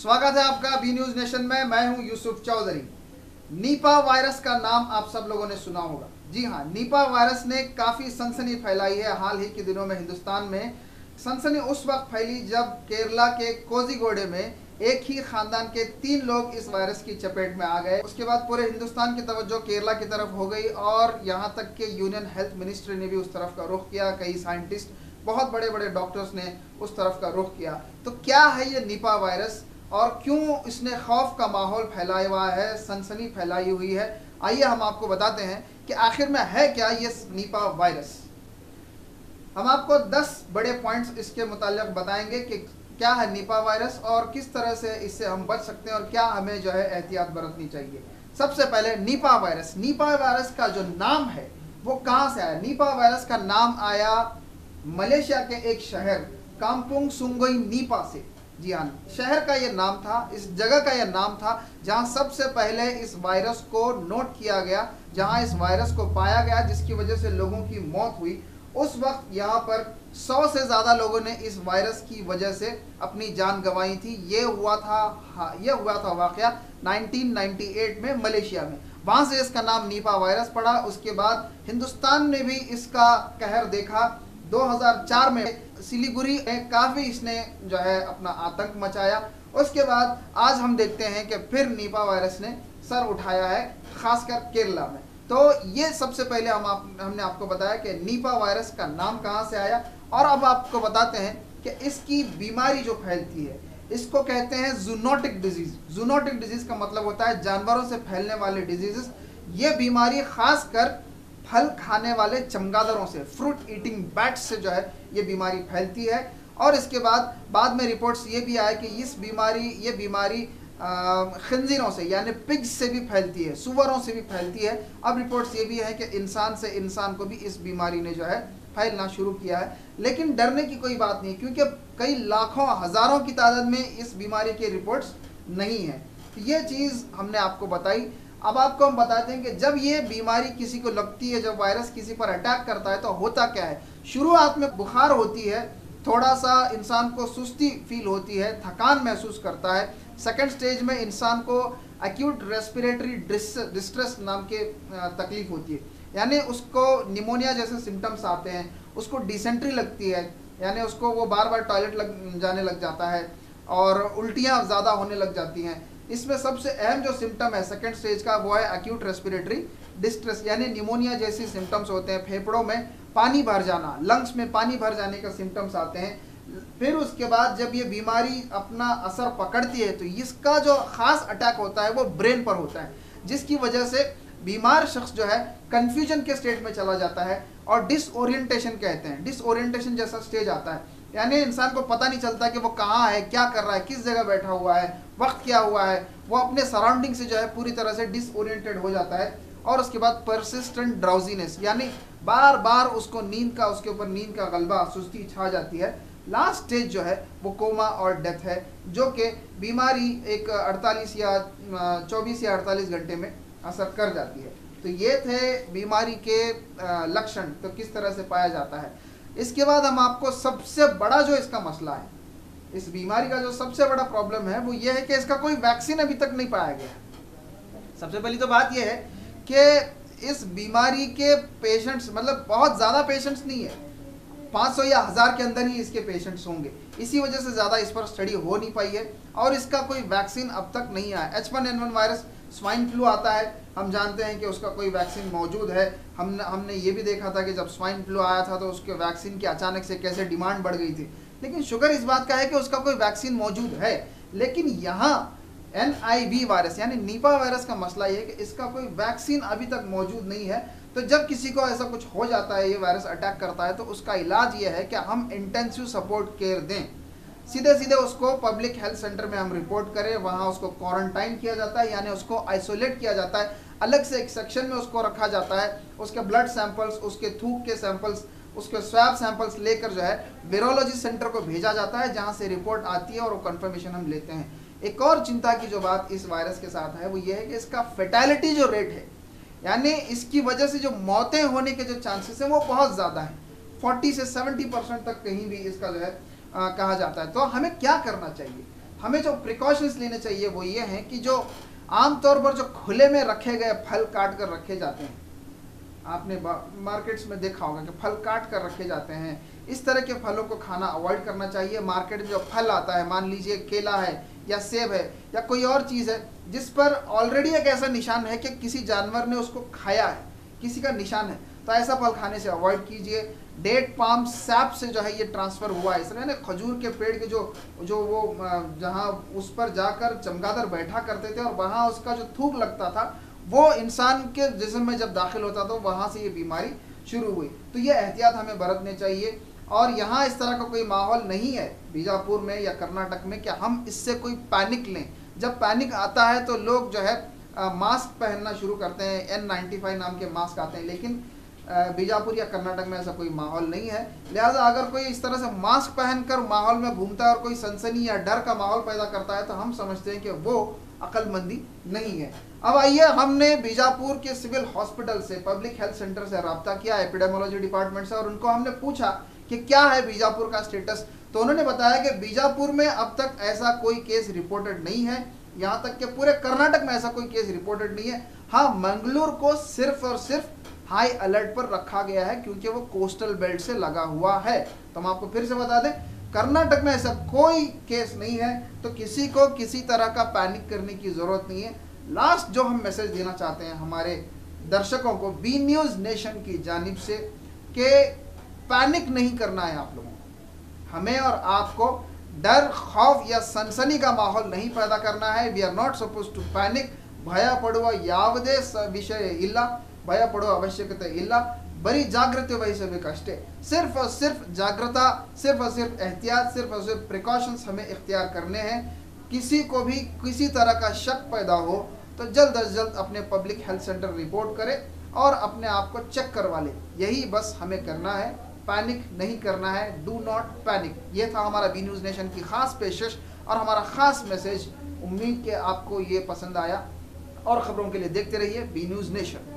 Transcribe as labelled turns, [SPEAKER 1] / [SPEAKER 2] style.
[SPEAKER 1] स्वागत है आपका बी न्यूज नेशन में। मैं हूं यूसुफ चौधरी। नीपा वायरस का नाम आप सब लोगों ने सुना होगा। जी हां, नीपा वायरस ने काफ़ी सनसनी फैलाई है हाल ही के दिनों में हिंदुस्तान में। सनसनी उस वक्त फैली जब केरला के कोझिकोड में एक ही खानदान के 3 लोग इस वायरस की चपेट में आ गए। उसके बाद पूरे हिंदुस्तान की तवज्जो केरला की तरफ हो गई और यहाँ तक कि यूनियन हेल्थ मिनिस्ट्री ने भी उस तरफ का रुख किया। कई साइंटिस्ट, बहुत बड़े बड़े डॉक्टर्स ने उस तरफ का रुख किया। तो क्या है ये नीपा वायरस और क्यों इसने खौफ का माहौल फैलाया हुआ है, सनसनी फैलाई हुई है? आइए हम आपको बताते हैं कि आखिर में है क्या ये नीपा वायरस। हम आपको 10 बड़े पॉइंट्स इसके मुताल्लिक बताएंगे कि क्या है नीपा वायरस और किस तरह से इससे हम बच सकते हैं और क्या हमें जो है एहतियात बरतनी चाहिए। सबसे पहले नीपा वायरस। नीपा वायरस का जो नाम है वो कहाँ से आया? नीपा वायरस का नाम आया मलेशिया के एक शहर काम्पुंग सुंगोई नीपा से। जी हाँ, शहर का ये नाम था, इस जगह का ये नाम था जहाँ सबसे पहले इस वायरस को नोट किया गया, जहाँ इस वायरस को पाया गया, जिसकी वजह से लोगों की मौत हुई। उस वक्त यहाँ पर 100 से ज़्यादा लोगों ने इस वायरस की वजह से अपनी जान गंवाई थी। ये हुआ था वाक़या 1998 में मलेशिया में। वहाँ से इसका नाम नीपा वायरस पड़ा। उसके बाद हिंदुस्तान ने भी इसका कहर देखा। 2004 में सिलीगुड़ी में काफ़ी इसने जो है अपना आतंक मचाया। उसके बाद आज हम देखते हैं कि फिर नीपा वायरस ने सर उठाया है, खासकर केरला में। तो ये सबसे पहले हमने आपको बताया कि नीपा वायरस का नाम कहाँ से आया। और अब आपको बताते हैं कि इसकी बीमारी जो फैलती है इसको कहते हैं जूनोटिक डिजीज़। जूनोटिक डिजीज़ का मतलब होता है जानवरों से फैलने वाले डिजीज़। ये बीमारी खासकर फल खाने वाले चमगादड़ों से, फ्रूट ईटिंग बैट्स से जो है ये बीमारी फैलती है। और इसके बाद में रिपोर्ट्स ये भी आए कि ये बीमारी खंजीरों से यानी पिग्स से भी फैलती है, सुअरों से भी फैलती है। अब रिपोर्ट्स ये भी है कि इंसान से इंसान को भी इस बीमारी ने जो है फैलना शुरू किया है। लेकिन डरने की कोई बात नहीं, क्योंकि कई लाखों हज़ारों की तादाद में इस बीमारी के रिपोर्ट्स नहीं हैं। ये चीज़ हमने आपको बताई। अब आपको हम बताते हैं कि जब ये बीमारी किसी को लगती है, जब वायरस किसी पर अटैक करता है तो होता क्या है। शुरुआत में बुखार होती है, थोड़ा सा इंसान को सुस्ती फील होती है, थकान महसूस करता है। सेकंड स्टेज में इंसान को एक्यूट रेस्पिरेटरी डिस्ट्रेस नाम के तकलीफ होती है, यानी उसको निमोनिया जैसे सिम्टम्स आते हैं, उसको डिसेंट्री लगती है, यानी उसको वो बार बार टॉयलेट जाने लग जाता है और उल्टियाँ ज़्यादा होने लग जाती हैं। इसमें सबसे अहम जो सिम्टम है सेकंड स्टेज का वो है एक्यूट रेस्पिरेटरी डिस्ट्रेस, यानी निमोनिया जैसी सिम्टम्स होते हैं। फेफड़ों में पानी भर जाना, लंग्स में पानी भर जाने का सिम्टम्स आते हैं। फिर उसके बाद जब ये बीमारी अपना असर पकड़ती है तो इसका जो ख़ास अटैक होता है वो ब्रेन पर होता है, जिसकी वजह से बीमार शख्स जो है कन्फ्यूजन के स्टेट में चला जाता है और डिसओरिएंटेशन कहते हैं, डिसओरिएंटेशन जैसा स्टेज आता है। यानी इंसान को पता नहीं चलता कि वो कहाँ है, क्या कर रहा है, किस जगह बैठा हुआ है, वक्त क्या हुआ है। वो अपने सराउंडिंग से जो है पूरी तरह से डिसओरिएंटेड हो जाता है। और उसके बाद परसिस्टेंट ड्राउजीनेस, यानी बार बार उसको उसके ऊपर नींद का गलबा, सुस्ती छा जाती है। लास्ट स्टेज जो है वो कोमा और डेथ है, जो कि बीमारी एक 48 या 24 या 48 घंटे में असर कर जाती है। तो ये थे बीमारी के लक्षण, तो किस तरह से पाया जाता है। इसके बाद हम आपको सबसे बड़ा जो इसका मसला है, इस बीमारी का जो सबसे बड़ा प्रॉब्लम है वो ये है कि इसका कोई वैक्सीन अभी तक नहीं पाया गया। सबसे पहली तो बात ये है कि इस बीमारी के पेशेंट्स, मतलब बहुत ज़्यादा पेशेंट्स नहीं है, 500 या 1000 के अंदर ही इसके पेशेंट्स होंगे। इसी वजह से ज़्यादा इस पर स्टडी हो नहीं पाई है और इसका कोई वैक्सीन अब तक नहीं आया। H1N1 वायरस स्वाइन फ्लू आता है, हम जानते हैं कि उसका कोई वैक्सीन मौजूद है। हमने ये भी देखा था कि जब स्वाइन फ्लू आया था तो उसके वैक्सीन की अचानक से कैसे डिमांड बढ़ गई थी। लेकिन शुक्र इस बात का है कि उसका कोई वैक्सीन मौजूद है। लेकिन यहाँ NIV वायरस यानी नीपा वायरस का मसला ये है कि इसका कोई वैक्सीन अभी तक मौजूद नहीं है। तो जब किसी को ऐसा कुछ हो जाता है, ये वायरस अटैक करता है, तो उसका इलाज ये है कि हम इंटेंसिव सपोर्ट केयर दें। सीधे उसको पब्लिक हेल्थ सेंटर में हम रिपोर्ट करें, वहाँ उसको क्वारंटाइन किया जाता है, यानी उसको आइसोलेट किया जाता है, अलग से एक सेक्शन में उसको रखा जाता है। उसके ब्लड सैंपल्स, उसके थूक के सैंपल्स, उसके स्वैब सैंपल्स लेकर जो है वायरोलॉजी सेंटर को भेजा जाता है, जहाँ से रिपोर्ट आती है और वो कन्फर्मेशन हम लेते हैं। एक और चिंता की जो बात इस वायरस के साथ है वो ये है कि इसका फेटेलिटी जो रेट है, यानी इसकी वजह से जो मौतें होने के जो चांसेस हैं वो बहुत ज़्यादा हैं। 40 से 70% तक कहीं भी इसका जो है कहा जाता है। तो हमें क्या करना चाहिए? हमें जो प्रिकॉशंस लेने चाहिए वो ये हैं कि जो आमतौर पर जो खुले में रखे गए फल काट कर रखे जाते हैं, आपने मार्केट्स में देखा होगा कि फल काट कर रखे जाते हैं, इस तरह के फलों को खाना अवॉइड करना चाहिए। मार्केट में जो फल आता है, मान लीजिए केला है या सेब है या कोई और चीज़ है जिस पर ऑलरेडी एक ऐसा निशान है कि किसी जानवर ने उसको खाया है, किसी का निशान है, तो ऐसा फल खाने से अवॉइड कीजिए। डेट पाम सैप से जो है ये ट्रांसफ़र हुआ है, इसलिए ना खजूर के पेड़ के जो वो जहाँ उस पर जाकर चमगादड़ बैठा करते थे और वहाँ उसका जो थूक लगता था वो इंसान के जिस्म में जब दाखिल होता था वहाँ से ये बीमारी शुरू हुई। तो ये एहतियात हमें बरतने चाहिए। और यहाँ इस तरह का कोई माहौल नहीं है बीजापुर में या कर्नाटक में कि हम इससे कोई पैनिक लें। जब पैनिक आता है तो लोग जो है मास्क पहनना शुरू करते हैं, N95 नाम के मास्क आते हैं, लेकिन बीजापुर या कर्नाटक में ऐसा कोई माहौल नहीं है। लिहाजा अगर कोई इस तरह से मास्क पहनकर माहौल में घूमता है और कोई सनसनी या डर का माहौल पैदा करता है तो हम समझते हैं कि वो अक्लमंदी नहीं है। अब आइए, हमने बीजापुर के सिविल हॉस्पिटल से, पब्लिक हेल्थ सेंटर से रब्ता किया, एपिडेमोलॉजी डिपार्टमेंट से, और उनको हमने पूछा कि क्या है बीजापुर का स्टेटस। तो उन्होंने बताया कि बीजापुर में अब तक ऐसा कोई केस रिपोर्टेड नहीं है, यहाँ तक कि पूरे कर्नाटक में ऐसा कोई केस रिपोर्टेड नहीं है। हाँ, मंगलूर को सिर्फ और सिर्फ हाई अलर्ट पर रखा गया है क्योंकि वो कोस्टल बेल्ट से लगा हुआ है। तो हम आपको फिर से बता दें, कर्नाटक में ऐसा कोई केस नहीं है, तो किसी को किसी तरह का पैनिक करने की ज़रूरत नहीं है। लास्ट जो हम मैसेज देना चाहते हैं हमारे दर्शकों को बी न्यूज़ नेशन की जानिब से कि पैनिक नहीं करना है आप लोगों को, हमें और आपको डर, खौफ या सनसनी का माहौल नहीं पैदा करना है। We are not suppose to panic. भय पड़ुव यावदे विषय इल्ला, भय पड़ुव आवश्यकता इल्ला, बड़ी जागृति वहिसबेकष्टे। सिर्फ और सिर्फ जागृता, सिर्फ और सिर्फ एहतियात, सिर्फ और सिर्फ प्रिकॉशंस हमें इख्तियार करने हैं। किसी को भी किसी तरह का शक पैदा हो तो जल्द अज जल्द अपने पब्लिक हेल्थ सेंटर रिपोर्ट करें और अपने आप को चेक करवा लें। यही बस हमें करना है, पैनिक नहीं करना है। Do not panic. ये था हमारा बी न्यूज़ नेशन की ख़ास पेशकश और हमारा ख़ास मैसेज। उम्मीद कि आपको ये पसंद आया और ख़बरों के लिए देखते रहिए बी न्यूज़ नेशन।